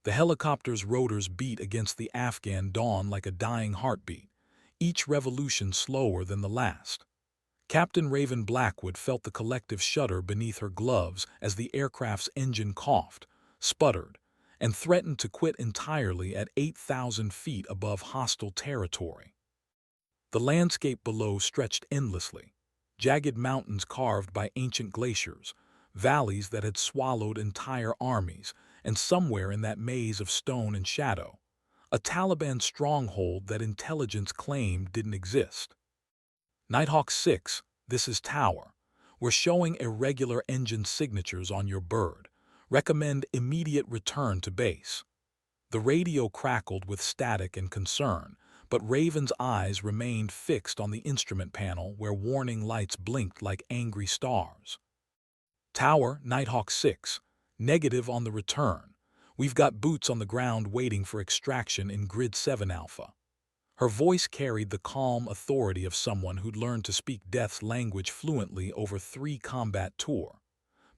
The helicopter's rotors beat against the Afghan dawn like a dying heartbeat, each revolution slower than the last. Captain Raven Blackwood felt the collective shudder beneath her gloves as the aircraft's engine coughed, sputtered, and threatened to quit entirely at 8,000 feet above hostile territory. The landscape below stretched endlessly, jagged mountains carved by ancient glaciers, valleys that had swallowed entire armies, and somewhere in that maze of stone and shadow, a Taliban stronghold that intelligence claimed didn't exist. Nighthawk 6, this is Tower. We're showing irregular engine signatures on your bird. Recommend immediate return to base. The radio crackled with static and concern, but Raven's eyes remained fixed on the instrument panel where warning lights blinked like angry stars. Tower, Nighthawk 6. Negative on the return. We've got boots on the ground waiting for extraction in Grid 7 Alpha. Her voice carried the calm authority of someone who'd learned to speak Death's language fluently over 3 combat tours.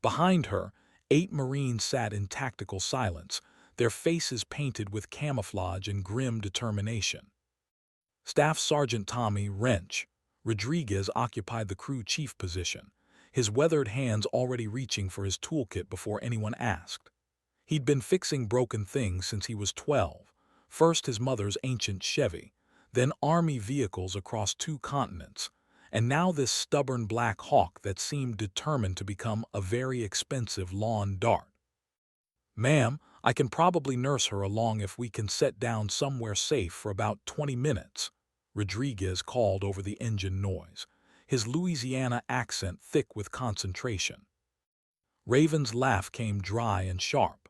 Behind her, 8 Marines sat in tactical silence, their faces painted with camouflage and grim determination. Staff Sergeant Tommy Wrench Rodriguez occupied the crew chief position, his weathered hands already reaching for his toolkit before anyone asked. He'd been fixing broken things since he was 12, first his mother's ancient Chevy, then Army vehicles across 2 continents, and now this stubborn Black Hawk that seemed determined to become a very expensive lawn dart. "Ma'am, I can probably nurse her along if we can set down somewhere safe for about 20 minutes, Rodriguez called over the engine noise, his Louisiana accent thick with concentration. Raven's laugh came dry and sharp.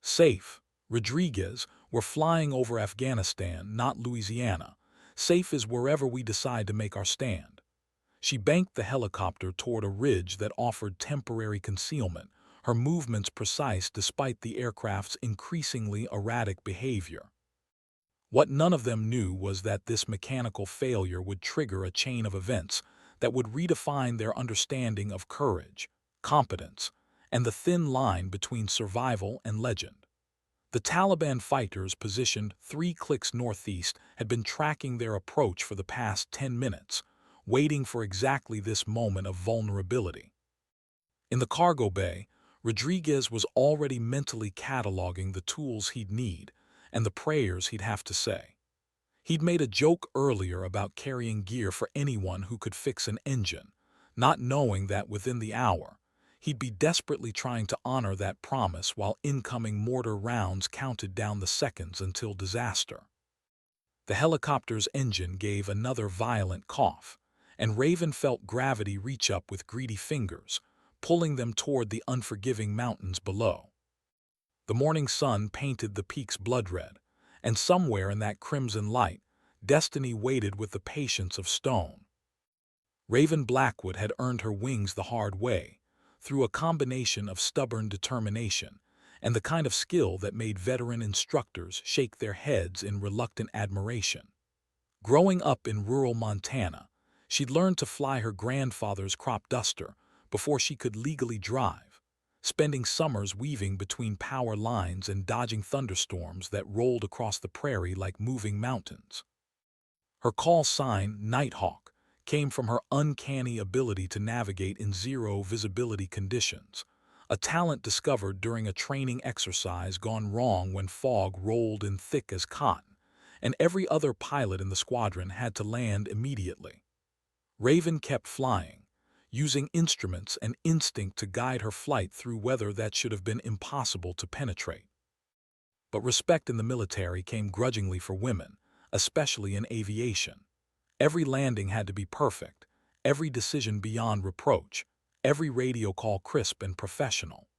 "Safe, Rodriguez, we're flying over Afghanistan, not Louisiana. Safe is wherever we decide to make our stand." She banked the helicopter toward a ridge that offered temporary concealment, her movements precise despite the aircraft's increasingly erratic behavior. What none of them knew was that this mechanical failure would trigger a chain of events that would redefine their understanding of courage, competence, and the thin line between survival and legend. The Taliban fighters positioned 3 clicks northeast had been tracking their approach for the past 10 minutes, waiting for exactly this moment of vulnerability. In the cargo bay, Rodriguez was already mentally cataloging the tools he'd need and the prayers he'd have to say. He'd made a joke earlier about carrying gear for anyone who could fix an engine, not knowing that within the hour, he'd be desperately trying to honor that promise while incoming mortar rounds counted down the seconds until disaster. The helicopter's engine gave another violent cough, and Raven felt gravity reach up with greedy fingers, pulling them toward the unforgiving mountains below. The morning sun painted the peaks blood red, and somewhere in that crimson light, destiny waited with the patience of stone. Raven Blackwood had earned her wings the hard way, through a combination of stubborn determination and the kind of skill that made veteran instructors shake their heads in reluctant admiration. Growing up in rural Montana, she'd learned to fly her grandfather's crop duster before she could legally drive, spending summers weaving between power lines and dodging thunderstorms that rolled across the prairie like moving mountains. Her call sign, Nighthawk, came from her uncanny ability to navigate in zero-visibility conditions, a talent discovered during a training exercise gone wrong when fog rolled in thick as cotton, and every other pilot in the squadron had to land immediately. Raven kept flying, using instruments and instinct to guide her flight through weather that should have been impossible to penetrate. But respect in the military came grudgingly for women, especially in aviation. Every landing had to be perfect, every decision beyond reproach, every radio call crisp and professional.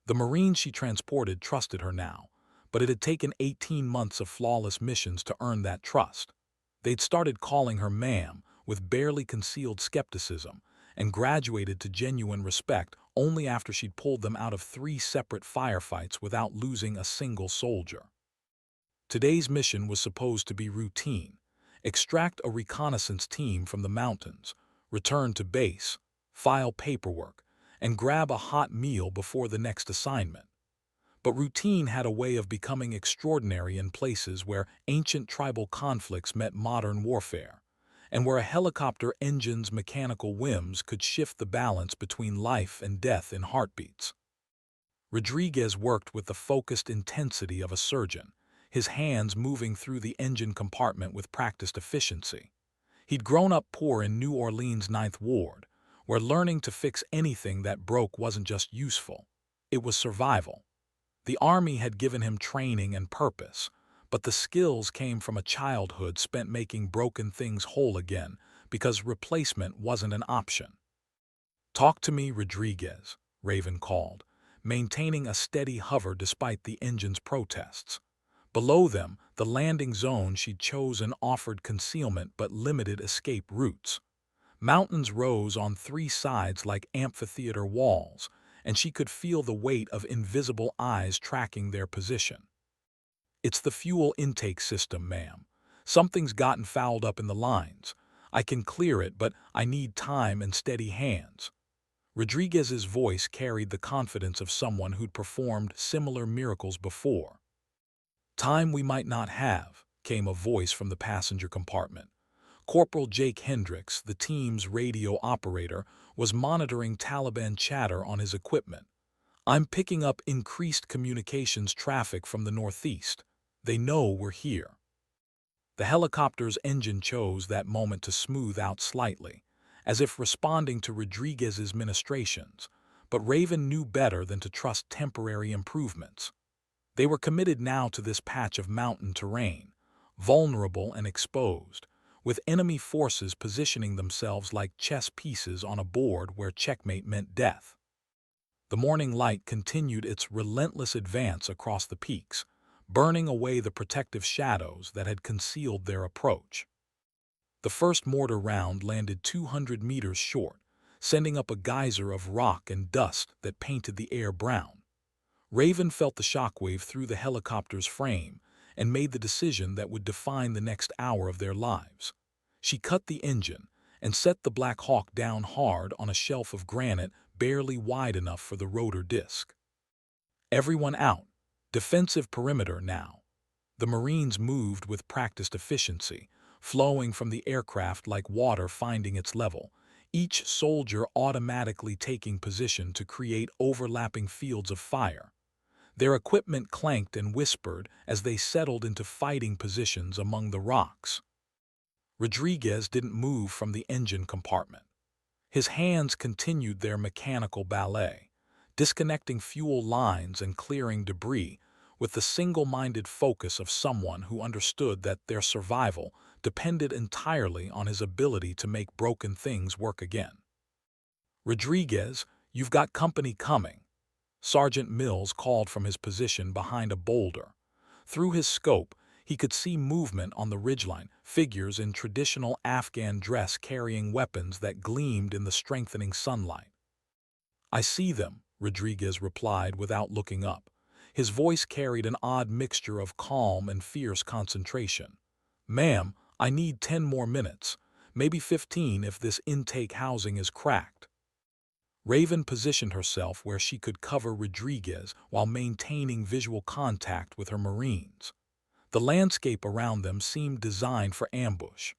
The Marines she transported trusted her now, but it had taken 18 months of flawless missions to earn that trust. They'd started calling her ma'am with barely concealed skepticism, and graduated to genuine respect only after she'd pulled them out of 3 separate firefights without losing a single soldier. Today's mission was supposed to be routine: extract a reconnaissance team from the mountains, return to base, file paperwork, and grab a hot meal before the next assignment. But routine had a way of becoming extraordinary in places where ancient tribal conflicts met modern warfare, and where a helicopter engine's mechanical whims could shift the balance between life and death in heartbeats. Rodriguez worked with the focused intensity of a surgeon, his hands moving through the engine compartment with practiced efficiency. He'd grown up poor in New Orleans' Ninth Ward, where learning to fix anything that broke wasn't just useful, it was survival. The Army had given him training and purpose, but the skills came from a childhood spent making broken things whole again because replacement wasn't an option. "Talk to me, Rodriguez," Raven called, maintaining a steady hover despite the engine's protests. Below them, the landing zone she'd chosen offered concealment but limited escape routes. Mountains rose on three sides like amphitheater walls, and she could feel the weight of invisible eyes tracking their position. "It's the fuel intake system, ma'am. Something's gotten fouled up in the lines. I can clear it, but I need time and steady hands." Rodriguez's voice carried the confidence of someone who'd performed similar miracles before. "Time we might not have," came a voice from the passenger compartment. Corporal Jake Hendricks, the team's radio operator, was monitoring Taliban chatter on his equipment. "I'm picking up increased communications traffic from the northeast. They know we're here." The helicopter's engine chose that moment to smooth out slightly, as if responding to Rodriguez's ministrations, but Raven knew better than to trust temporary improvements. They were committed now to this patch of mountain terrain, vulnerable and exposed, with enemy forces positioning themselves like chess pieces on a board where checkmate meant death. The morning light continued its relentless advance across the peaks, burning away the protective shadows that had concealed their approach. The first mortar round landed 200 meters short, sending up a geyser of rock and dust that painted the air brown. Raven felt the shockwave through the helicopter's frame and made the decision that would define the next hour of their lives. She cut the engine and set the Black Hawk down hard on a shelf of granite barely wide enough for the rotor disc. Everyone out. Defensive perimeter now. The Marines moved with practiced efficiency, flowing from the aircraft like water finding its level, each soldier automatically taking position to create overlapping fields of fire. Their equipment clanked and whispered as they settled into fighting positions among the rocks. Rodriguez didn't move from the engine compartment. His hands continued their mechanical ballet, disconnecting fuel lines and clearing debris with the single-minded focus of someone who understood that their survival depended entirely on his ability to make broken things work again. "Rodriguez, you've got company coming," Sergeant Mills called from his position behind a boulder. Through his scope, he could see movement on the ridgeline, figures in traditional Afghan dress carrying weapons that gleamed in the strengthening sunlight. "I see them," Rodriguez replied without looking up. His voice carried an odd mixture of calm and fierce concentration. "Ma'am, I need 10 more minutes, maybe 15 if this intake housing is cracked." Raven positioned herself where she could cover Rodriguez while maintaining visual contact with her Marines. The landscape around them seemed designed for ambush.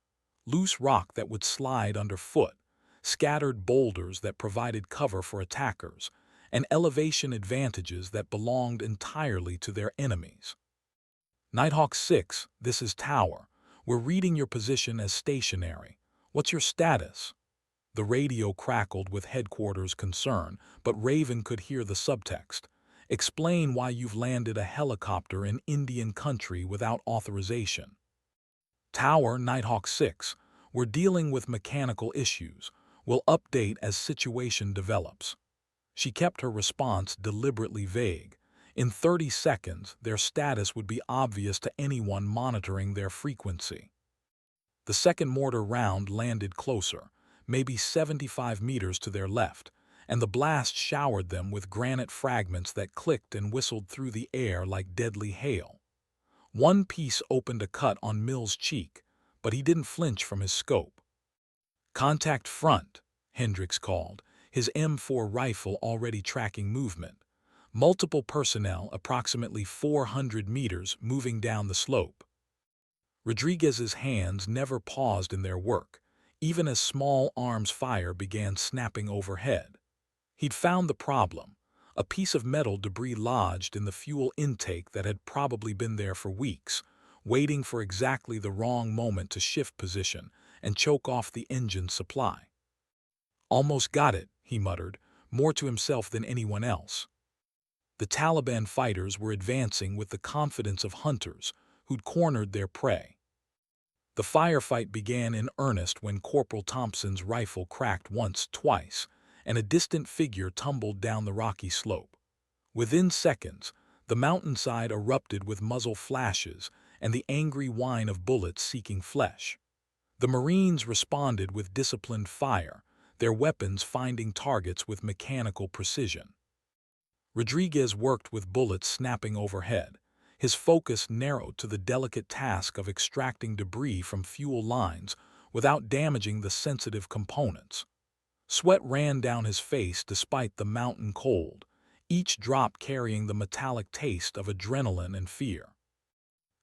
Loose rock that would slide underfoot, scattered boulders that provided cover for attackers, and elevation advantages that belonged entirely to their enemies. "Nighthawk 6, this is Tower. We're reading your position as stationary. What's your status?" The radio crackled with headquarters concern, but Raven could hear the subtext. "Explain why you've landed a helicopter in Indian country without authorization." "Tower, Nighthawk 6. We're dealing with mechanical issues. We'll update as situation develops." She kept her response deliberately vague. In 30 seconds, their status would be obvious to anyone monitoring their frequency. The second mortar round landed closer, maybe 75 meters to their left, and the blast showered them with granite fragments that clicked and whistled through the air like deadly hail. One piece opened a cut on Mill's cheek, but he didn't flinch from his scope. "Contact front," Hendricks called, his M4 rifle already tracking movement. Multiple personnel, approximately 400 meters, moving down the slope. Rodriguez's hands never paused in their work, even as small arms fire began snapping overhead. He'd found the problem, a piece of metal debris lodged in the fuel intake that had probably been there for weeks, waiting for exactly the wrong moment to shift position and choke off the engine's supply. "Almost got it," he muttered, more to himself than anyone else. The Taliban fighters were advancing with the confidence of hunters who'd cornered their prey. The firefight began in earnest when Corporal Thompson's rifle cracked once, twice, and a distant figure tumbled down the rocky slope. Within seconds, the mountainside erupted with muzzle flashes and the angry whine of bullets seeking flesh. The Marines responded with disciplined fire, their weapons finding targets with mechanical precision. Rodriguez worked with bullets snapping overhead, his focus narrowed to the delicate task of extracting debris from fuel lines without damaging the sensitive components. Sweat ran down his face despite the mountain cold, each drop carrying the metallic taste of adrenaline and fear.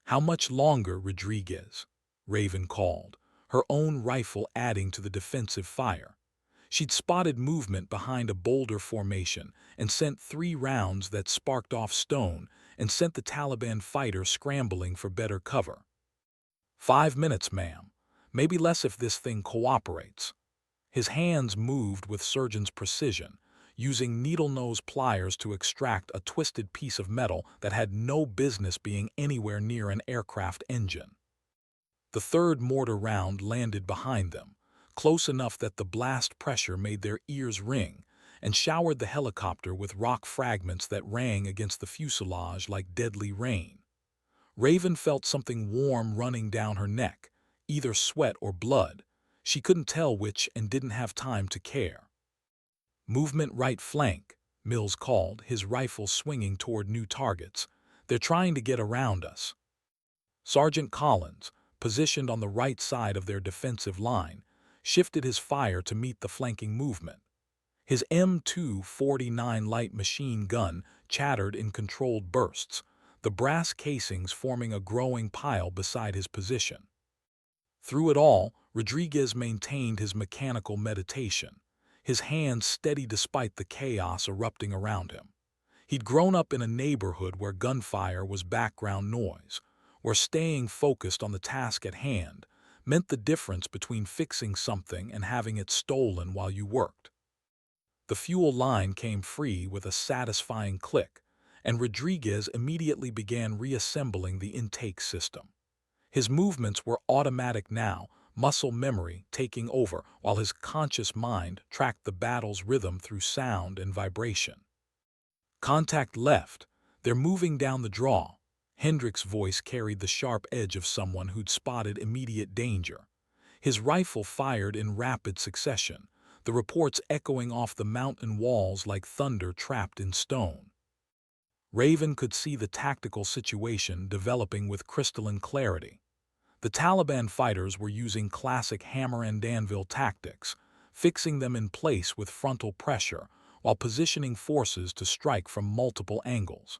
"How much longer, Rodriguez?" Raven called, her own rifle adding to the defensive fire. She'd spotted movement behind a boulder formation and sent 3 rounds that sparked off stone and sent the Taliban fighter scrambling for better cover. "5 minutes, ma'am. Maybe less if this thing cooperates." His hands moved with surgeon's precision, using needle-nose pliers to extract a twisted piece of metal that had no business being anywhere near an aircraft engine. The third mortar round landed behind them, close enough that the blast pressure made their ears ring, and showered the helicopter with rock fragments that rang against the fuselage like deadly rain. Raven felt something warm running down her neck, either sweat or blood. She couldn't tell which and didn't have time to care. "Movement right flank," Mills called, his rifle swinging toward new targets. "They're trying to get around us." Sergeant Collins, positioned on the right side of their defensive line, shifted his fire to meet the flanking movement. His M249 light machine gun chattered in controlled bursts, the brass casings forming a growing pile beside his position. Through it all, Rodriguez maintained his mechanical meditation, his hands steady despite the chaos erupting around him. He'd grown up in a neighborhood where gunfire was background noise, where staying focused on the task at hand meant the difference between fixing something and having it stolen while you worked. The fuel line came free with a satisfying click, and Rodriguez immediately began reassembling the intake system. His movements were automatic now, muscle memory taking over, while his conscious mind tracked the battle's rhythm through sound and vibration. "Contact left. They're moving down the draw." Hendrick's voice carried the sharp edge of someone who'd spotted immediate danger. His rifle fired in rapid succession, the reports echoing off the mountain walls like thunder trapped in stone. Raven could see the tactical situation developing with crystalline clarity. The Taliban fighters were using classic hammer and anvil tactics, fixing them in place with frontal pressure while positioning forces to strike from multiple angles.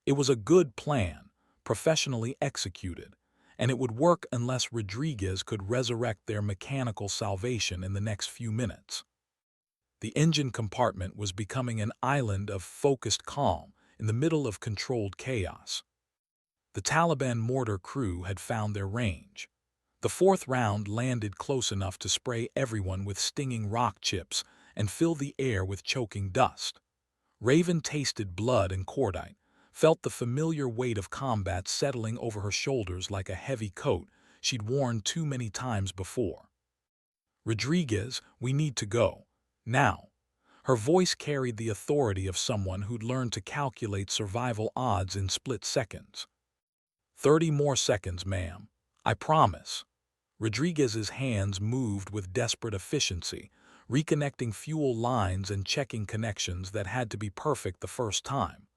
It was a good plan, professionally executed, and it would work unless Rodriguez could resurrect their mechanical salvation in the next few minutes. The engine compartment was becoming an island of focused calm in the middle of controlled chaos. The Taliban mortar crew had found their range. The 4th round landed close enough to spray everyone with stinging rock chips and fill the air with choking dust. Raven tasted blood and cordite, felt the familiar weight of combat settling over her shoulders like a heavy coat she'd worn too many times before. "Rodriguez, we need to go. Now." Her voice carried the authority of someone who'd learned to calculate survival odds in split seconds. 30 more seconds, ma'am. I promise." Rodriguez's hands moved with desperate efficiency, reconnecting fuel lines and checking connections that had to be perfect the first time.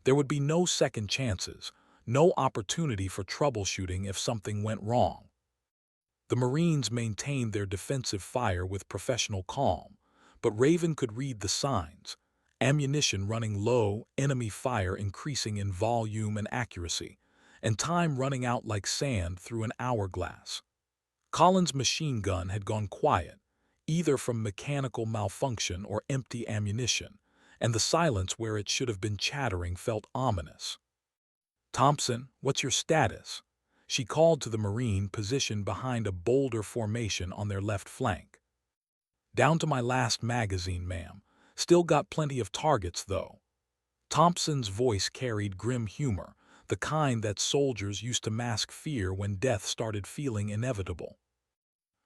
There would be no second chances, no opportunity for troubleshooting if something went wrong. The Marines maintained their defensive fire with professional calm, but Raven could read the signs. ammunition running low, enemy fire increasing in volume and accuracy, and time running out like sand through an hourglass. Collins' machine gun had gone quiet, either from mechanical malfunction or empty ammunition, and the silence where it should have been chattering felt ominous. "Thompson, what's your status?" She called to the Marine positioned behind a boulder formation on their left flank. "Down to my last magazine, ma'am. Still got plenty of targets, though." Thompson's voice carried grim humor, the kind that soldiers used to mask fear when death started feeling inevitable.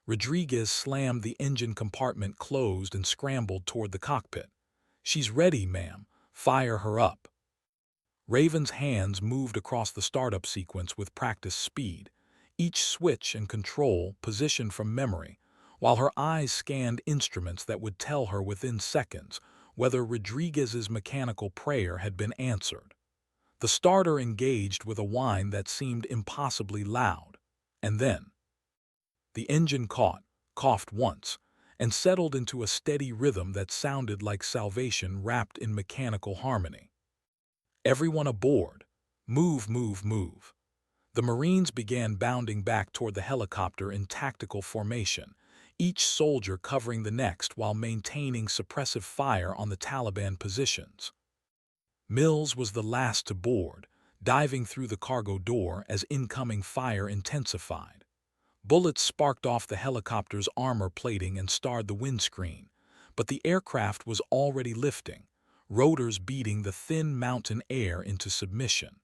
Rodriguez slammed the engine compartment closed and scrambled toward the cockpit. "She's ready, ma'am. Fire her up." Raven's hands moved across the startup sequence with practiced speed, each switch and control positioned from memory, while her eyes scanned instruments that would tell her within seconds whether Rodriguez's mechanical prayer had been answered. The starter engaged with a whine that seemed impossibly loud, and then the engine caught, coughed once, and settled into a steady rhythm that sounded like salvation wrapped in mechanical harmony. "Everyone aboard. Move, move, move." The Marines began bounding back toward the helicopter in tactical formation, each soldier covering the next while maintaining suppressive fire on the Taliban positions. Mills was the last to board, diving through the cargo door as incoming fire intensified. Bullets sparked off the helicopter's armor plating and starred the windscreen, but the aircraft was already lifting, rotors beating the thin mountain air into submission.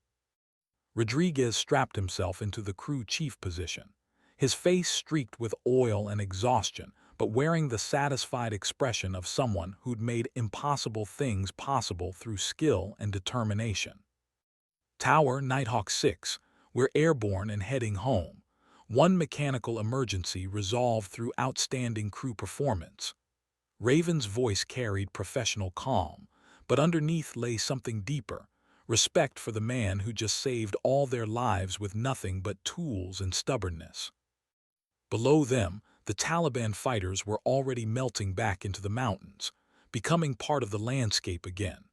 Rodriguez strapped himself into the crew chief position, his face streaked with oil and exhaustion, but wearing the satisfied expression of someone who'd made impossible things possible through skill and determination. "Tower, Nighthawk 6, we're airborne and heading home. One mechanical emergency resolved through outstanding crew performance." Raven's voice carried professional calm, but underneath lay something deeper, respect for the man who just saved all their lives with nothing but tools and stubbornness. Below them, the Taliban fighters were already melting back into the mountains, becoming part of the landscape again.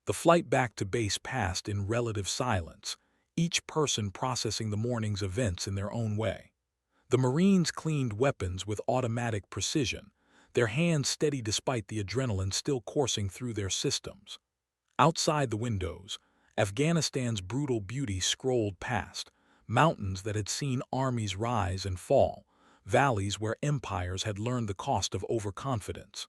The flight back to base passed in relative silence, each person processing the morning's events in their own way. The Marines cleaned weapons with automatic precision, their hands steady despite the adrenaline still coursing through their systems. Outside the windows, Afghanistan's brutal beauty scrolled past, mountains that had seen armies rise and fall, valleys where empires had learned the cost of overconfidence.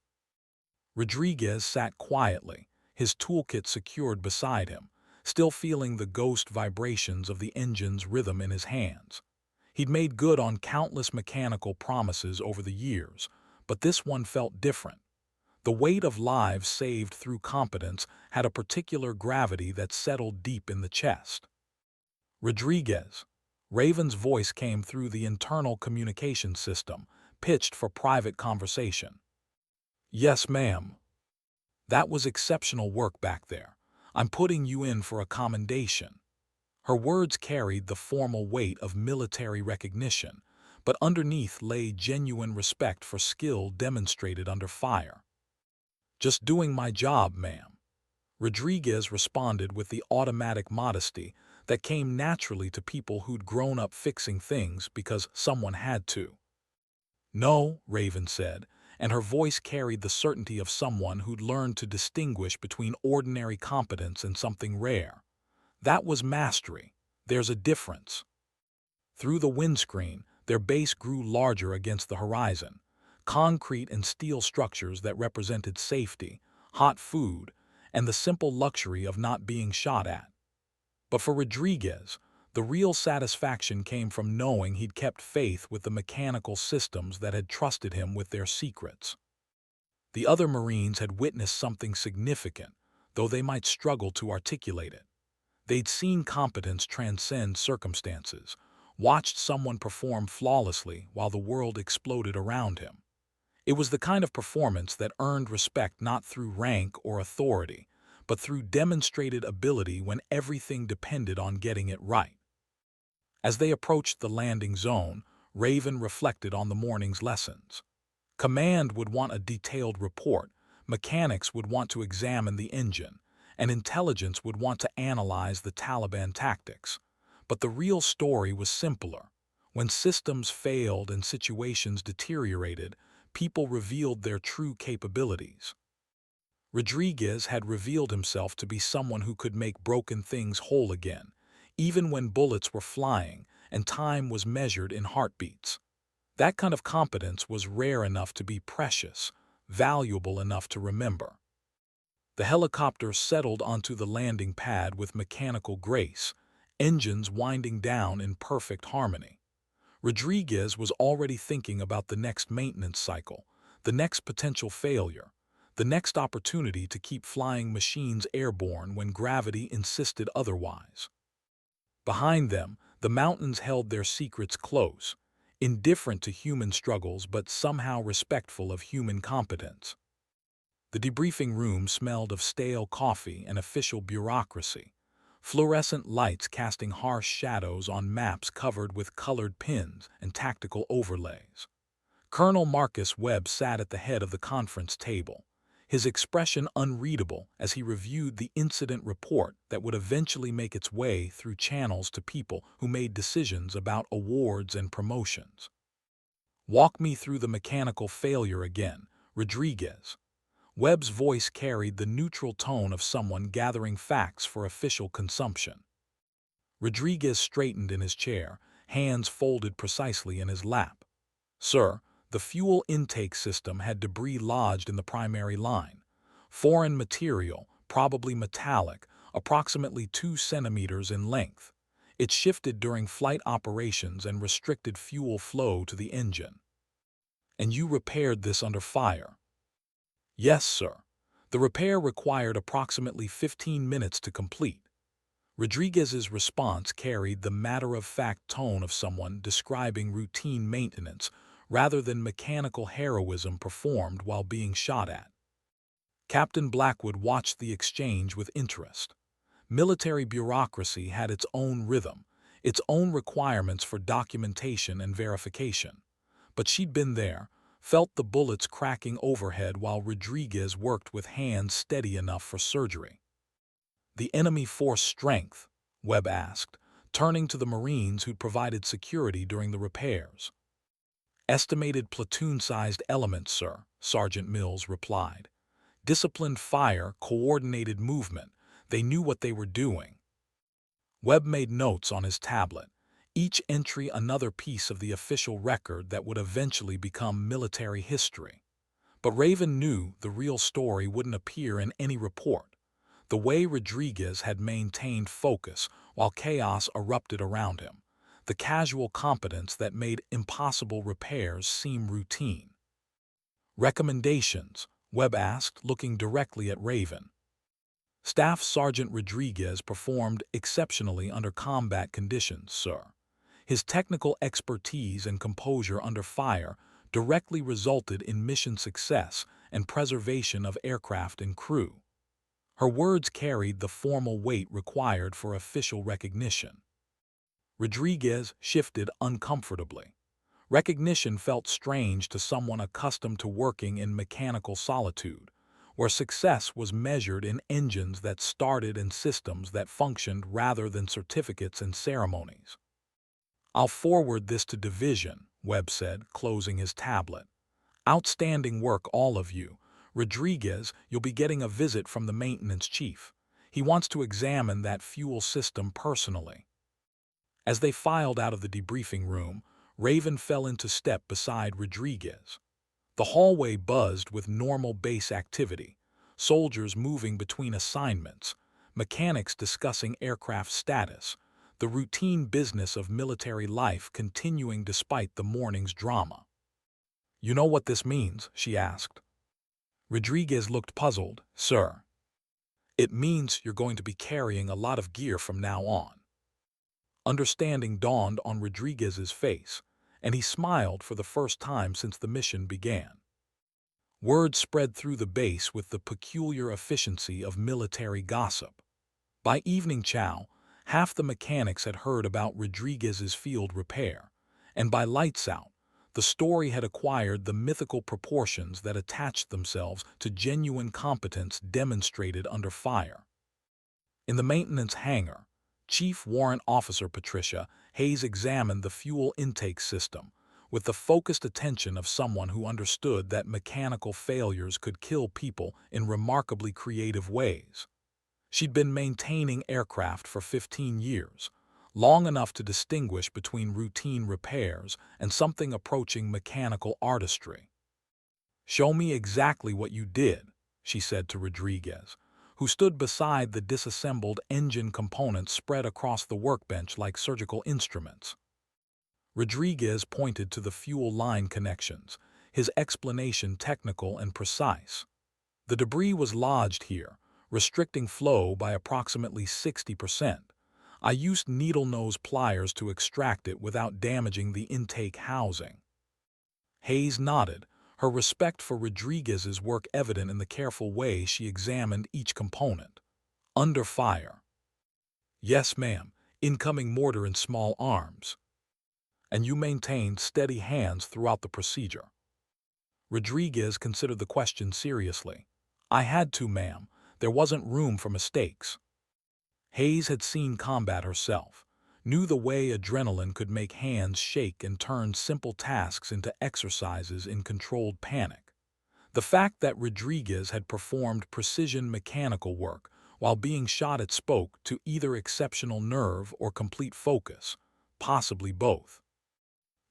Rodriguez sat quietly, his toolkit secured beside him, still feeling the ghost vibrations of the engine's rhythm in his hands. He'd made good on countless mechanical promises over the years, but this one felt different. The weight of lives saved through competence had a particular gravity that settled deep in the chest. "Rodriguez." Raven's voice came through the internal communication system, pitched for private conversation. "Yes, ma'am. That was exceptional work back there. I'm putting you in for a commendation." Her words carried the formal weight of military recognition, but underneath lay genuine respect for skill demonstrated under fire. "Just doing my job, ma'am." Rodriguez responded with the automatic modesty that came naturally to people who'd grown up fixing things because someone had to. "No," Raven said, and her voice carried the certainty of someone who'd learned to distinguish between ordinary competence and something rare. "That was mastery. There's a difference." Through the windscreen, their base grew larger against the horizon, concrete and steel structures that represented safety, hot food, and the simple luxury of not being shot at. But for Rodriguez, the real satisfaction came from knowing he'd kept faith with the mechanical systems that had trusted him with their secrets. The other Marines had witnessed something significant, though they might struggle to articulate it. They'd seen competence transcend circumstances, watched someone perform flawlessly while the world exploded around him. It was the kind of performance that earned respect not through rank or authority, but through demonstrated ability when everything depended on getting it right. As they approached the landing zone, Raven reflected on the morning's lessons. Command would want a detailed report, mechanics would want to examine the engine, and intelligence would want to analyze the Taliban tactics. But the real story was simpler. When systems failed and situations deteriorated, people revealed their true capabilities. Rodriguez had revealed himself to be someone who could make broken things whole again, even when bullets were flying and time was measured in heartbeats. That kind of competence was rare enough to be precious, valuable enough to remember. The helicopter settled onto the landing pad with mechanical grace, engines winding down in perfect harmony. Rodriguez was already thinking about the next maintenance cycle, the next potential failure, the next opportunity to keep flying machines airborne when gravity insisted otherwise. Behind them, the mountains held their secrets close, indifferent to human struggles but somehow respectful of human competence. The debriefing room smelled of stale coffee and official bureaucracy, fluorescent lights casting harsh shadows on maps covered with colored pins and tactical overlays. Colonel Marcus Webb sat at the head of the conference table, his expression unreadable as he reviewed the incident report that would eventually make its way through channels to people who made decisions about awards and promotions. "Walk me through the mechanical failure again, Rodriguez." Webb's voice carried the neutral tone of someone gathering facts for official consumption. Rodriguez straightened in his chair, hands folded precisely in his lap. "Sir, the fuel intake system had debris lodged in the primary line. Foreign material, probably metallic, approximately 2 centimeters in length. It shifted during flight operations and restricted fuel flow to the engine." "And you repaired this under fire?" "Yes, sir. The repair required approximately 15 minutes to complete." Rodriguez's response carried the matter-of-fact tone of someone describing routine maintenance rather than mechanical heroism performed while being shot at. Captain Blackwood watched the exchange with interest. Military bureaucracy had its own rhythm, its own requirements for documentation and verification. But she'd been there, felt the bullets cracking overhead while Rodriguez worked with hands steady enough for surgery. "The enemy force strength?" Webb asked, turning to the Marines who'd provided security during the repairs. "Estimated platoon-sized elements, sir," Sergeant Mills replied. "Disciplined fire, coordinated movement. They knew what they were doing." Webb made notes on his tablet, each entry another piece of the official record that would eventually become military history. But Raven knew the real story wouldn't appear in any report. The way Rodriguez had maintained focus while chaos erupted around him, the casual competence that made impossible repairs seem routine. "Recommendations?" Webb asked, looking directly at Raven. "Staff Sergeant Rodriguez performed exceptionally under combat conditions, sir. His technical expertise and composure under fire directly resulted in mission success and preservation of aircraft and crew." Her words carried the formal weight required for official recognition. Rodriguez shifted uncomfortably. Recognition felt strange to someone accustomed to working in mechanical solitude, where success was measured in engines that started and systems that functioned rather than certificates and ceremonies. "I'll forward this to Division," Webb said, closing his tablet. "Outstanding work, all of you. Rodriguez, you'll be getting a visit from the maintenance chief. He wants to examine that fuel system personally." As they filed out of the debriefing room, Raven fell into step beside Rodriguez. The hallway buzzed with normal base activity, soldiers moving between assignments, mechanics discussing aircraft status, the routine business of military life continuing despite the morning's drama. "You know what this means?" she asked. Rodriguez looked puzzled. "Sir." "It means you're going to be carrying a lot of gear from now on." Understanding dawned on Rodriguez's face, and he smiled for the first time since the mission began. Word spread through the base with the peculiar efficiency of military gossip. By evening chow, half the mechanics had heard about Rodriguez's field repair, and by lights out, The story had acquired the mythical proportions that attached themselves to genuine competence demonstrated under fire. In the maintenance hangar, Chief Warrant Officer Patricia Hayes examined the fuel intake system with the focused attention of someone who understood that mechanical failures could kill people in remarkably creative ways. She'd been maintaining aircraft for 15 years, long enough to distinguish between routine repairs and something approaching mechanical artistry. "Show me exactly what you did," she said to Rodriguez, who stood beside the disassembled engine components spread across the workbench like surgical instruments. Rodriguez pointed to the fuel line connections, his explanation technical and precise. "The debris was lodged here, restricting flow by approximately 60%. I used needle-nose pliers to extract it without damaging the intake housing." Hayes nodded, her respect for Rodriguez's work evident in the careful way she examined each component. "Under fire." "Yes, ma'am. Incoming mortar and small arms." "And you maintained steady hands throughout the procedure?" Rodriguez considered the question seriously. "I had to, ma'am. There wasn't room for mistakes." Hayes had seen combat herself, knew the way adrenaline could make hands shake and turn simple tasks into exercises in controlled panic. The fact that Rodriguez had performed precision mechanical work while being shot at spoke to either exceptional nerve or complete focus, possibly both.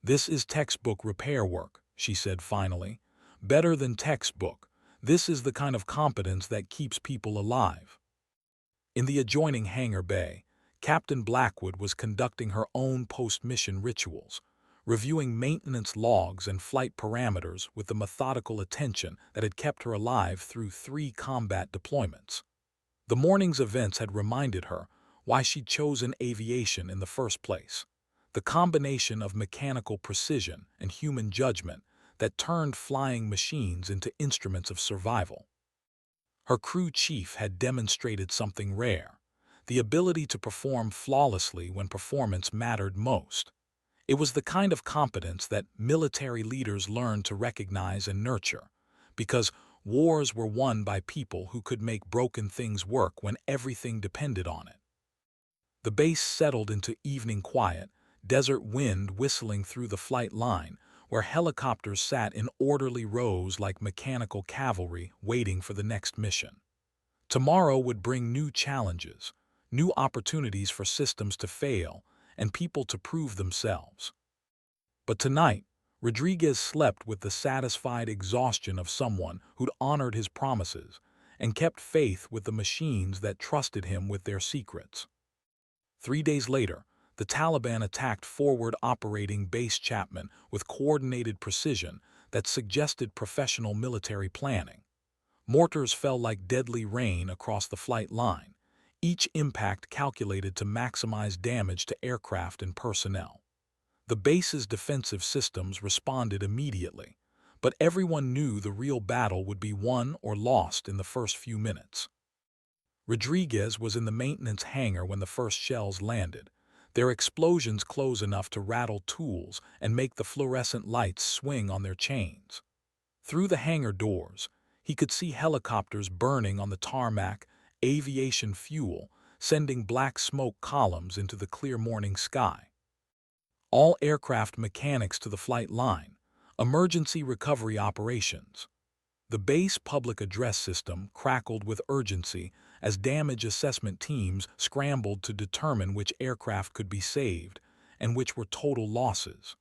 "This is textbook repair work," she said finally. "Better than textbook. This is the kind of competence that keeps people alive." In the adjoining hangar bay, Captain Blackwood was conducting her own post-mission rituals, reviewing maintenance logs and flight parameters with the methodical attention that had kept her alive through 3 combat deployments. The morning's events had reminded her why she'd chosen aviation in the first place: the combination of mechanical precision and human judgment that turned flying machines into instruments of survival. Her crew chief had demonstrated something rare: the ability to perform flawlessly when performance mattered most. It was the kind of competence that military leaders learned to recognize and nurture, because wars were won by people who could make broken things work when everything depended on it. The base settled into evening quiet, desert wind whistling through the flight line, where helicopters sat in orderly rows like mechanical cavalry waiting for the next mission. Tomorrow would bring new challenges, new opportunities for systems to fail and people to prove themselves. But tonight, Rodriguez slept with the satisfied exhaustion of someone who'd honored his promises and kept faith with the machines that trusted him with their secrets. 3 days later, the Taliban attacked forward operating Base Chapman with coordinated precision that suggested professional military planning. Mortars fell like deadly rain across the flight line, each impact calculated to maximize damage to aircraft and personnel. The base's defensive systems responded immediately, but everyone knew the real battle would be won or lost in the first few minutes. Rodriguez was in the maintenance hangar when the first shells landed, their explosions close enough to rattle tools and make the fluorescent lights swing on their chains. Through the hangar doors, he could see helicopters burning on the tarmac, aviation fuel, sending black smoke columns into the clear morning sky. All aircraft mechanics to the flight line, emergency recovery operations. The base public address system crackled with urgency as damage assessment teams scrambled to determine which aircraft could be saved and which were total losses.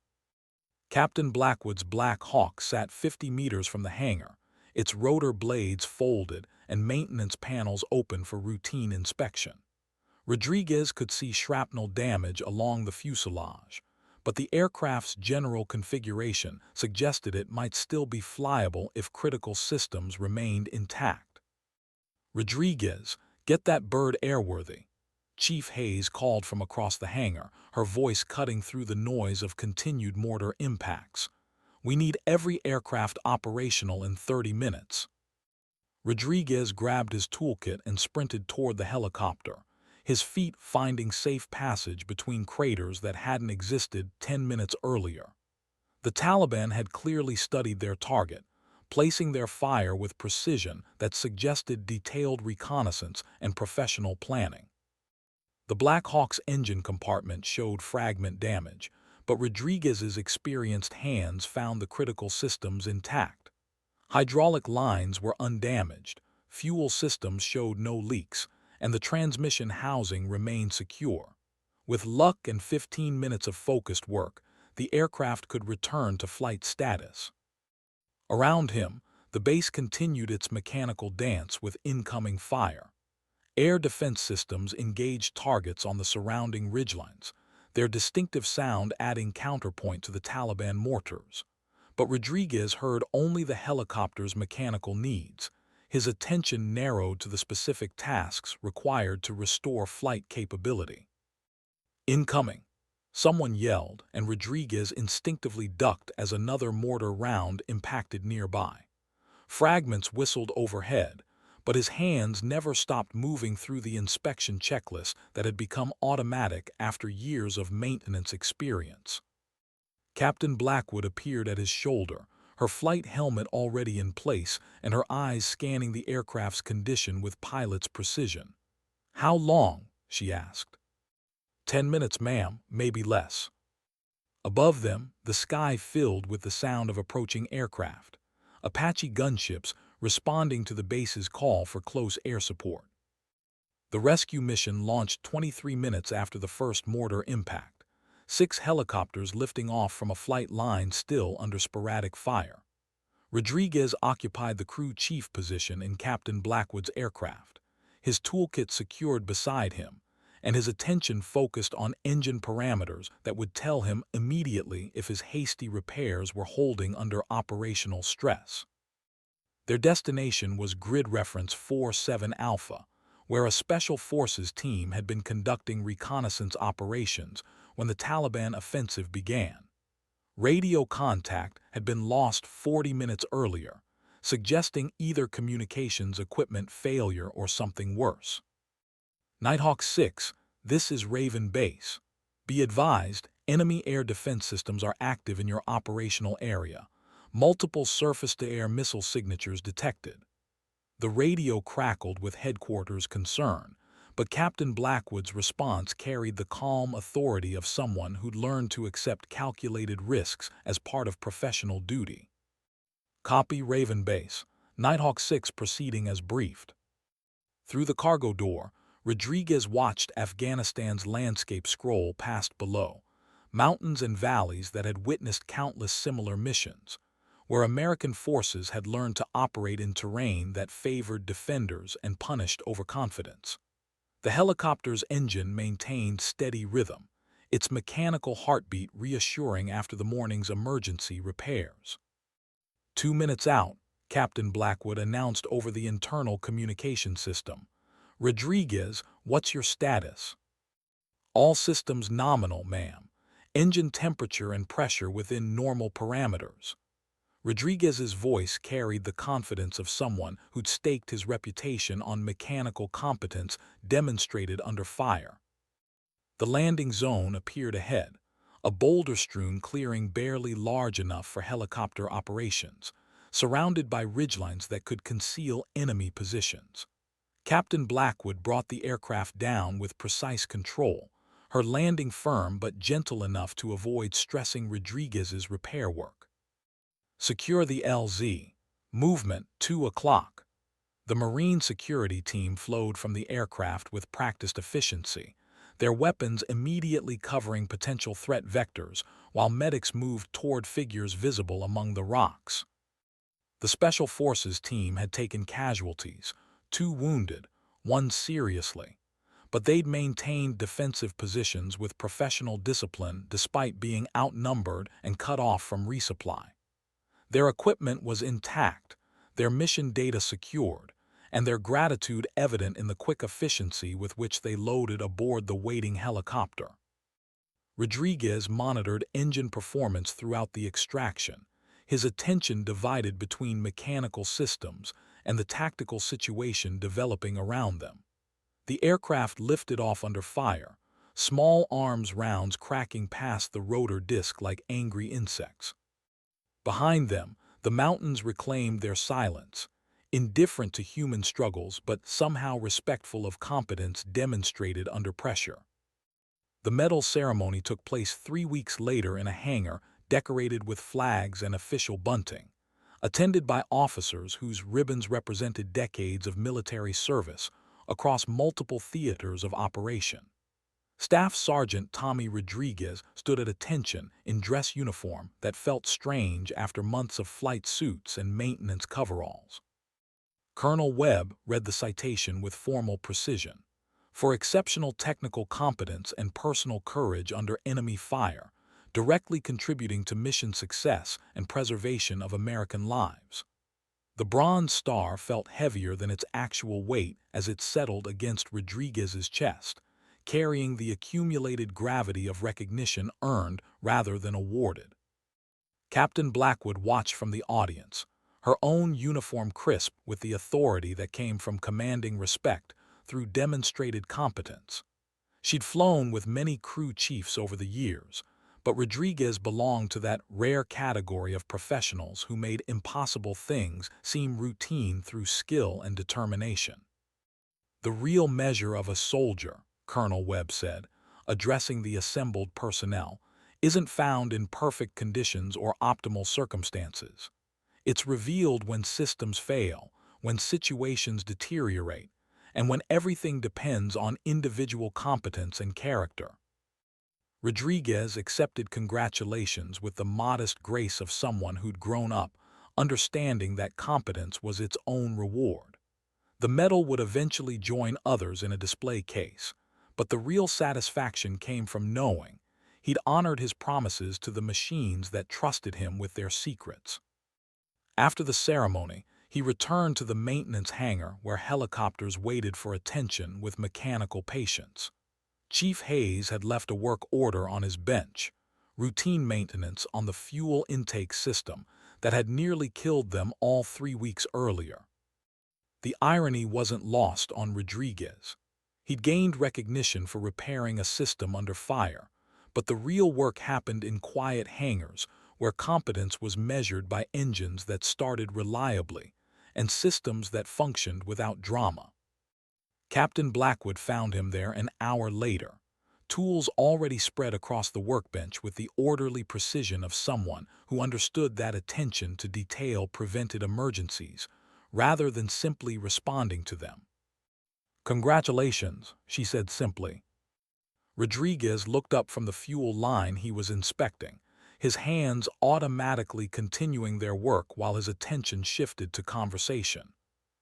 Captain Blackwood's Black Hawk sat 50 meters from the hangar, its rotor blades folded and maintenance panels open for routine inspection. Rodriguez could see shrapnel damage along the fuselage, but the aircraft's general configuration suggested it might still be flyable if critical systems remained intact. "Rodriguez, get that bird airworthy," Chief Hayes called from across the hangar, her voice cutting through the noise of continued mortar impacts. "We need every aircraft operational in 30 minutes." Rodriguez grabbed his toolkit and sprinted toward the helicopter, his feet finding safe passage between craters that hadn't existed 10 minutes earlier. The Taliban had clearly studied their target, placing their fire with precision that suggested detailed reconnaissance and professional planning. The Black Hawk's engine compartment showed fragment damage, but Rodriguez's experienced hands found the critical systems intact. Hydraulic lines were undamaged, fuel systems showed no leaks, and the transmission housing remained secure. With luck and 15 minutes of focused work, the aircraft could return to flight status. Around him, the base continued its mechanical dance with incoming fire. Air defense systems engaged targets on the surrounding ridgelines, their distinctive sound adding counterpoint to the Taliban mortars. But Rodriguez heard only the helicopter's mechanical needs. His attention narrowed to the specific tasks required to restore flight capability. Incoming! Someone yelled, and Rodriguez instinctively ducked as another mortar round impacted nearby. Fragments whistled overhead, but his hands never stopped moving through the inspection checklist that had become automatic after years of maintenance experience. Captain Blackwood appeared at his shoulder, her flight helmet already in place and her eyes scanning the aircraft's condition with pilot's precision. "How long?" she asked. 10 minutes, ma'am, maybe less." Above them, the sky filled with the sound of approaching aircraft, Apache gunships responding to the base's call for close air support. The rescue mission launched 23 minutes after the first mortar impact, 6 helicopters lifting off from a flight line still under sporadic fire. Rodriguez occupied the crew chief position in Captain Blackwood's aircraft, his toolkit secured beside him, and his attention focused on engine parameters that would tell him immediately if his hasty repairs were holding under operational stress. Their destination was Grid Reference 47 Alpha, where a Special Forces team had been conducting reconnaissance operations when the Taliban offensive began. Radio contact had been lost 40 minutes earlier, suggesting either communications equipment failure or something worse. Nighthawk 6, this is Raven Base. Be advised, enemy air defense systems are active in your operational area. Multiple surface-to-air missile signatures detected. The radio crackled with headquarters concern, but Captain Blackwood's response carried the calm authority of someone who'd learned to accept calculated risks as part of professional duty. Copy, Raven Base. Nighthawk 6 proceeding as briefed. Through the cargo door, Rodriguez watched Afghanistan's landscape scroll past below, mountains and valleys that had witnessed countless similar missions, where American forces had learned to operate in terrain that favored defenders and punished overconfidence. The helicopter's engine maintained steady rhythm, its mechanical heartbeat reassuring after the morning's emergency repairs. 2 minutes out, Captain Blackwood announced over the internal communication system. "Rodriguez, what's your status?" "All systems nominal, ma'am. Engine temperature and pressure within normal parameters." Rodriguez's voice carried the confidence of someone who'd staked his reputation on mechanical competence demonstrated under fire. The landing zone appeared ahead, a boulder-strewn clearing barely large enough for helicopter operations, surrounded by ridgelines that could conceal enemy positions. Captain Blackwood brought the aircraft down with precise control, her landing firm but gentle enough to avoid stressing Rodriguez's repair work. "Secure the LZ. Movement 2 o'clock." The Marine security team flowed from the aircraft with practiced efficiency, their weapons immediately covering potential threat vectors while medics moved toward figures visible among the rocks. The Special Forces team had taken casualties, 2 wounded, 1 seriously, but they'd maintained defensive positions with professional discipline despite being outnumbered and cut off from resupply. Their equipment was intact, their mission data secured, and their gratitude evident in the quick efficiency with which they loaded aboard the waiting helicopter. Rodriguez monitored engine performance throughout the extraction, his attention divided between mechanical systems and the tactical situation developing around them. The aircraft lifted off under fire, small arms rounds cracking past the rotor disc like angry insects. Behind them, the mountains reclaimed their silence, indifferent to human struggles but somehow respectful of competence demonstrated under pressure. The medal ceremony took place 3 weeks later in a hangar decorated with flags and official bunting, attended by officers whose ribbons represented decades of military service across multiple theaters of operation. Staff Sergeant Tommy Rodriguez stood at attention in dress uniform that felt strange after months of flight suits and maintenance coveralls. Colonel Webb read the citation with formal precision. For exceptional technical competence and personal courage under enemy fire, directly contributing to mission success and preservation of American lives. The Bronze Star felt heavier than its actual weight as it settled against Rodriguez's chest, carrying the accumulated gravity of recognition earned rather than awarded. Captain Blackwood watched from the audience, her own uniform crisp with the authority that came from commanding respect through demonstrated competence. She'd flown with many crew chiefs over the years, but Rodriguez belonged to that rare category of professionals who made impossible things seem routine through skill and determination. The real measure of a soldier, Colonel Webb said, addressing the assembled personnel, isn't found in perfect conditions or optimal circumstances. It's revealed when systems fail, when situations deteriorate, and when everything depends on individual competence and character. Rodriguez accepted congratulations with the modest grace of someone who'd grown up, understanding that competence was its own reward. The medal would eventually join others in a display case, but the real satisfaction came from knowing he'd honored his promises to the machines that trusted him with their secrets. After the ceremony, he returned to the maintenance hangar where helicopters waited for attention with mechanical patience. Chief Hayes had left a work order on his bench, routine maintenance on the fuel intake system that had nearly killed them all 3 weeks earlier. The irony wasn't lost on Rodriguez. He'd gained recognition for repairing a system under fire, but the real work happened in quiet hangars where competence was measured by engines that started reliably and systems that functioned without drama. Captain Blackwood found him there an hour later, tools already spread across the workbench with the orderly precision of someone who understood that attention to detail prevented emergencies rather than simply responding to them. "Congratulations," she said simply. Rodriguez looked up from the fuel line he was inspecting, his hands automatically continuing their work while his attention shifted to conversation.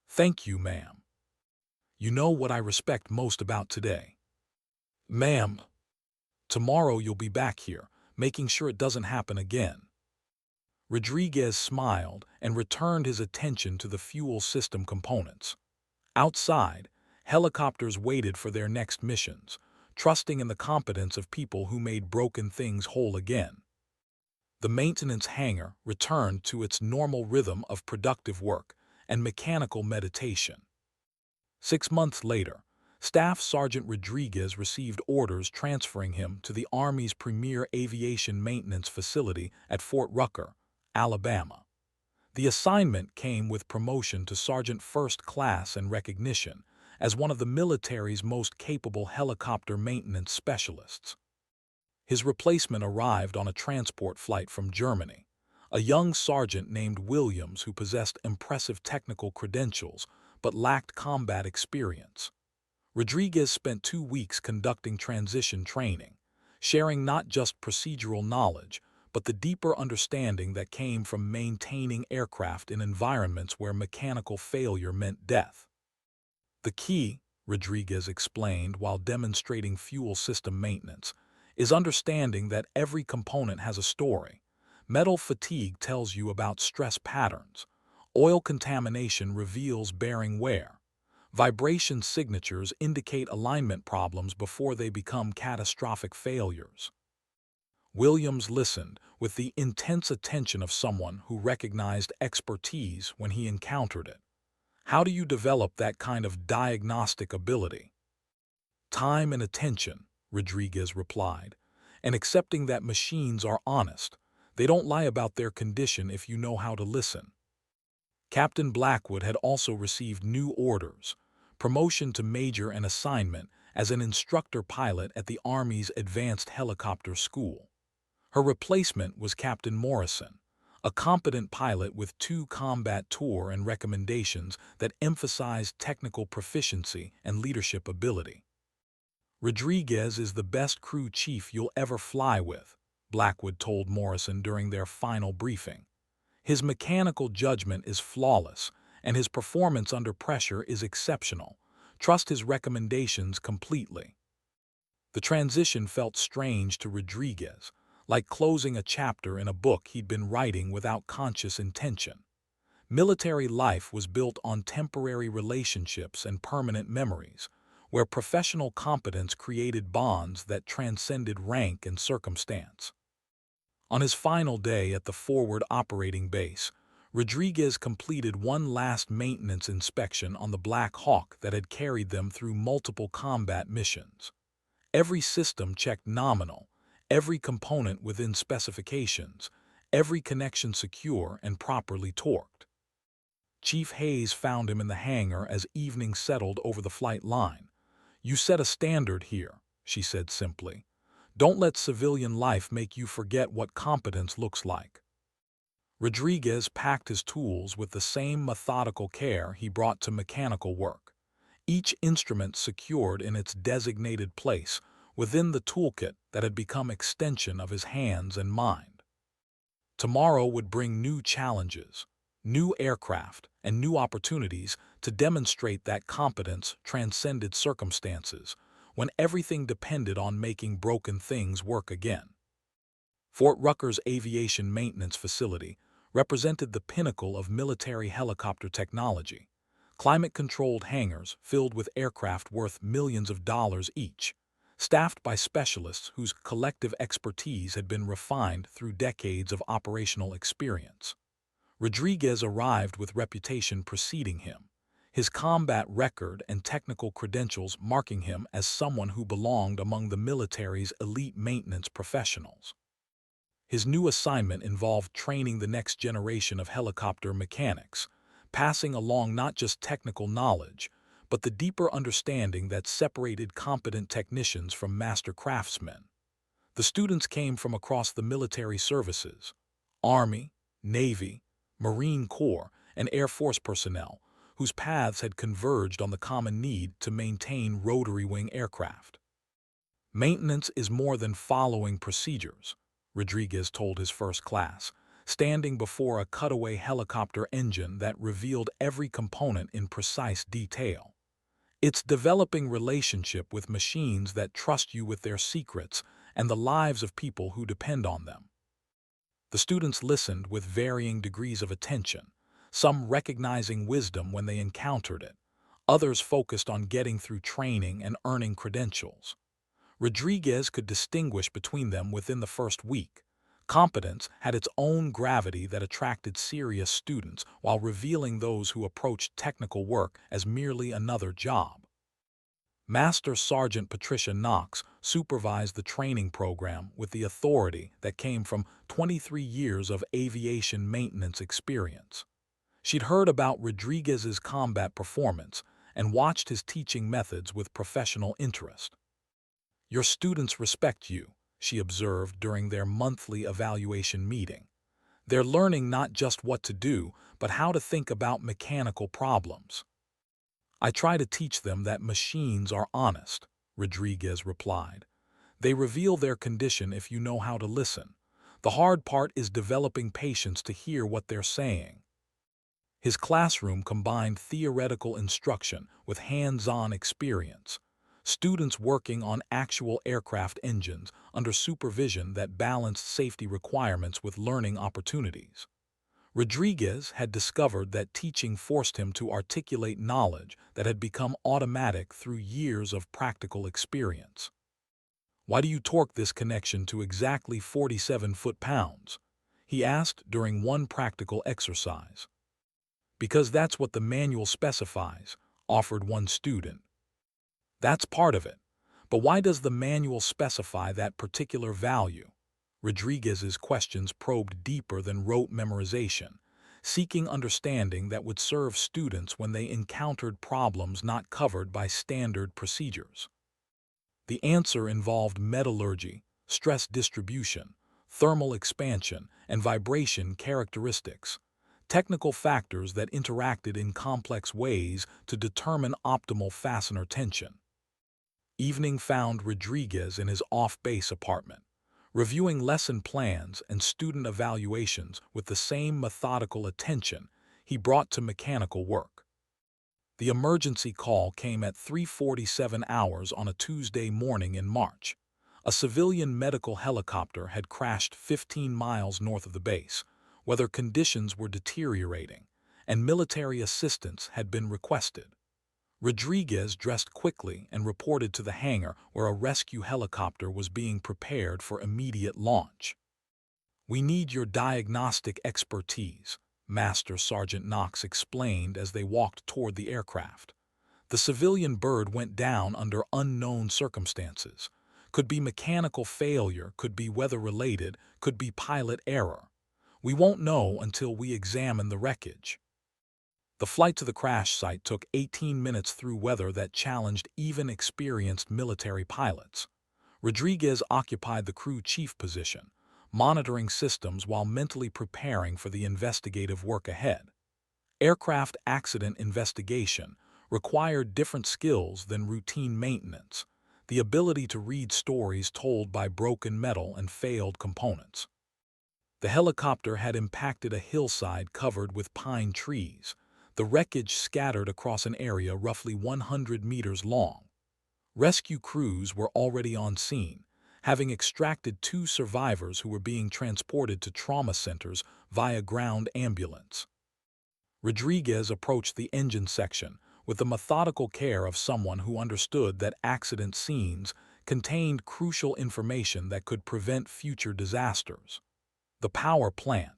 "Thank you, ma'am. You know what I respect most about today. Ma'am, tomorrow you'll be back here, making sure it doesn't happen again." Rodriguez smiled and returned his attention to the fuel system components. Outside, helicopters waited for their next missions, trusting in the competence of people who made broken things whole again. The maintenance hangar returned to its normal rhythm of productive work and mechanical meditation. 6 months later, Staff Sergeant Rodriguez received orders transferring him to the Army's premier aviation maintenance facility at Fort Rucker, Alabama. The assignment came with promotion to Sergeant First Class and recognition as one of the military's most capable helicopter maintenance specialists. His replacement arrived on a transport flight from Germany, a young sergeant named Williams who possessed impressive technical credentials but lacked combat experience. Rodriguez spent 2 weeks conducting transition training, sharing not just procedural knowledge, but the deeper understanding that came from maintaining aircraft in environments where mechanical failure meant death. "The key," Rodriguez explained while demonstrating fuel system maintenance, "is understanding that every component has a story. Metal fatigue tells you about stress patterns. Oil contamination reveals bearing wear. Vibration signatures indicate alignment problems before they become catastrophic failures." Williams listened with the intense attention of someone who recognized expertise when he encountered it. "How do you develop that kind of diagnostic ability?" "Time and attention," Rodriguez replied, "and accepting that machines are honest, They don't lie about their condition if you know how to listen. Captain Blackwood had also received new orders, promotion to major and assignment as an instructor pilot at the Army's Advanced Helicopter School. Her replacement was Captain Morrison, a competent pilot with 2 combat tour and recommendations that emphasized technical proficiency and leadership ability. "Rodriguez is the best crew chief you'll ever fly with," Blackwood told Morrison during their final briefing. "His mechanical judgment is flawless, and his performance under pressure is exceptional. Trust his recommendations completely." The transition felt strange to Rodriguez, like closing a chapter in a book he'd been writing without conscious intention. Military life was built on temporary relationships and permanent memories, where professional competence created bonds that transcended rank and circumstance. On his final day at the forward operating base, Rodriguez completed one last maintenance inspection on the Black Hawk that had carried them through multiple combat missions. Every system checked nominal, every component within specifications, every connection secure and properly torqued. Chief Hayes found him in the hangar as evening settled over the flight line. "You set a standard here," she said simply. "Don't let civilian life make you forget what competence looks like." Rodriguez packed his tools with the same methodical care he brought to mechanical work, each instrument secured in its designated place within the toolkit that had become extension of his hands and mind. Tomorrow would bring new challenges, new aircraft, and new opportunities to demonstrate that competence transcended circumstances when everything depended on making broken things work again. Fort Rucker's Aviation Maintenance Facility represented the pinnacle of military helicopter technology. Climate-controlled hangars filled with aircraft worth millions of dollars each, staffed by specialists whose collective expertise had been refined through decades of operational experience. Rodriguez arrived with reputation preceding him, his combat record and technical credentials marking him as someone who belonged among the military's elite maintenance professionals. His new assignment involved training the next generation of helicopter mechanics, passing along not just technical knowledge, but the deeper understanding that separated competent technicians from master craftsmen. The students came from across the military services: Army, Navy, Marine Corps, and Air Force personnel, whose paths had converged on the common need to maintain rotary-wing aircraft. "Maintenance is more than following procedures," Rodriguez told his first class, standing before a cutaway helicopter engine that revealed every component in precise detail. "It's developing relationship with machines that trust you with their secrets and the lives of people who depend on them." The students listened with varying degrees of attention, some recognizing wisdom when they encountered it, others focused on getting through training and earning credentials. Rodriguez could distinguish between them within the first week. Competence had its own gravity that attracted serious students while revealing those who approached technical work as merely another job. Master Sergeant Patricia Knox supervised the training program with the authority that came from 23 years of aviation maintenance experience. She'd heard about Rodriguez's combat performance and watched his teaching methods with professional interest. "Your students respect you," she observed during their monthly evaluation meeting. "They're learning not just what to do, but how to think about mechanical problems." "I try to teach them that machines are honest," Rodriguez replied. "They reveal their condition if you know how to listen. The hard part is developing patience to hear what they're saying." His classroom combined theoretical instruction with hands-on experience, students working on actual aircraft engines under supervision that balanced safety requirements with learning opportunities. Rodriguez had discovered that teaching forced him to articulate knowledge that had become automatic through years of practical experience. "Why do you torque this connection to exactly 47 foot-pounds?" he asked during one practical exercise. "Because that's what the manual specifies," offered one student. "That's part of it. But why does the manual specify that particular value?" Rodriguez's questions probed deeper than rote memorization, seeking understanding that would serve students when they encountered problems not covered by standard procedures. The answer involved metallurgy, stress distribution, thermal expansion, and vibration characteristics, technical factors that interacted in complex ways to determine optimal fastener tension. Evening found Rodriguez in his off-base apartment, reviewing lesson plans and student evaluations with the same methodical attention he brought to mechanical work. The emergency call came at 3:47 hours on a Tuesday morning in March. A civilian medical helicopter had crashed 15 miles north of the base. Weather conditions were deteriorating, and military assistance had been requested. Rodriguez dressed quickly and reported to the hangar where a rescue helicopter was being prepared for immediate launch. "We need your diagnostic expertise," Master Sergeant Knox explained as they walked toward the aircraft. "The civilian bird went down under unknown circumstances. Could be mechanical failure, could be weather-related, could be pilot error. We won't know until we examine the wreckage." The flight to the crash site took 18 minutes through weather that challenged even experienced military pilots. Rodriguez occupied the crew chief position, monitoring systems while mentally preparing for the investigative work ahead. Aircraft accident investigation required different skills than routine maintenance, the ability to read stories told by broken metal and failed components. The helicopter had impacted a hillside covered with pine trees, the wreckage scattered across an area roughly 100 meters long. Rescue crews were already on scene, having extracted 2 survivors who were being transported to trauma centers via ground ambulance. Rodriguez approached the engine section with the methodical care of someone who understood that accident scenes contained crucial information that could prevent future disasters. The power plant,